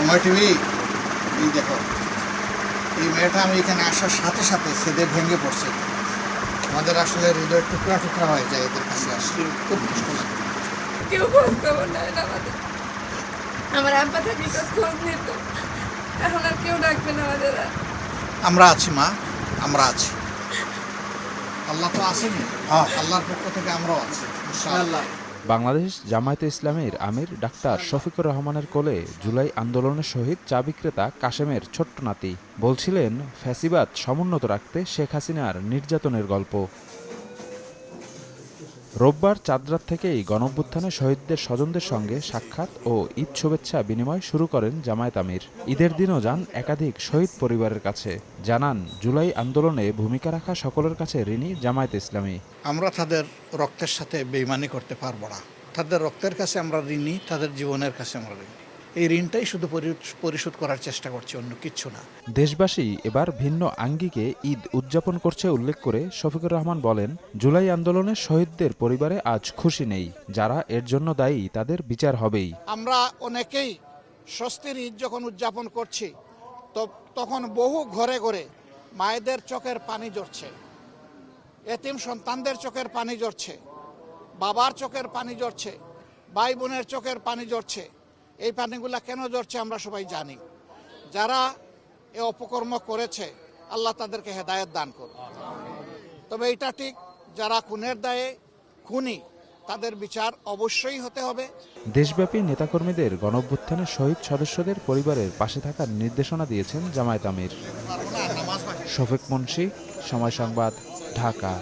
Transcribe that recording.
সময় টিভি। এই দেখো, এই মেয়েটা আমি এখানে আসার সাথে সাথে সেদের ভেঙে পড়ছে। আমাদের আসলে হৃদয় টুকরা টুকরা হয়ে যায় এদের কাছে আসলে, খুব কষ্ট লাগে। কেউ খোঁজ খবর নেয় না আমাদের। আমার আব্বা থাকলে তো খোঁজ নিত, এখন আর কেউ ডাকবে না আমাদের আর। আমরা আছি মা, আমরা আছি। আল্লাহ তো আসেনি, আল্লাহর পক্ষ থেকে আমরাও আছি ইনশাআল্লাহ। বাংলাদেশ জামায়াতে ইসলামীর আমির ডাক্তার শফিকুর রহমানের কোলে জুলাই আন্দোলনের শহীদ চা বিক্রেতা কাশেমের ছোট্ট নাতি বলছিলেন ফ্যাসিবাদ সমুন্নত রাখতে শেখ হাসিনার নির্যাতনের গল্প। রোববার চাঁদরাত থেকেই গণঅভ্যুত্থানে শহীদদের স্বজনদের সঙ্গে সাক্ষাৎ ও ঈদ শুভেচ্ছা বিনিময় শুরু করেন জামায়াত আমির। ঈদের দিনও যান একাধিক শহীদ পরিবারের কাছে, জানান জুলাই আন্দোলনে ভূমিকা রাখা সকলের কাছে ঋণী জামায়াত ইসলামী। আমরা তাদের রক্তের সাথে বেইমানি করতে পারবো না। তাদের রক্তের কাছে আমরা ঋণী, তাদের জীবনের কাছে আমরা ঋণী। এই ঋণটাই শুধু পরিশোধ করার চেষ্টা করছি, অন্য কিচ্ছু না। দেশবাসী এবার ভিন্ন আঙ্গিকে ঈদ উদযাপন করছে উল্লেখ করে শফিকুর রহমান বলেন, জুলাই আন্দোলনের শহীদদের পরিবারে আজ খুশি নেই, যারা এর জন্য দায়ী তাদের বিচার হবেই। আমরা অনেকেই স্বস্তির ঈদ যখন উদযাপন করছি, তো তখন বহু ঘরে ঘরে মায়েদের চোখের পানি ঝরছে, এতিম সন্তানদের চোখের পানি ঝরছে, বাবার চোখের পানি ঝরছে, ভাই বোনের চোখের পানি ঝরছে। এই পানিগুলা কেন ঝরছে আমরা সবাই জানি। যারা এ অপকর্ম করেছে আল্লাহ তাদেরকে হেদায়েত দান করুন। তবে এটা ঠিক, যারা খুনের দায়ে খুনি তাদের বিচার অবশ্যই হতে হবে। দেশব্যাপী নেতাকর্মীদের গণঅভ্যুত্থানে শহীদ সদস্যদের পরিবারের পাশে থাকার নির্দেশনা দিয়েছেন জামায়াত আমির। শফিক মুন্সি, সময় সংবাদ, ঢাকা।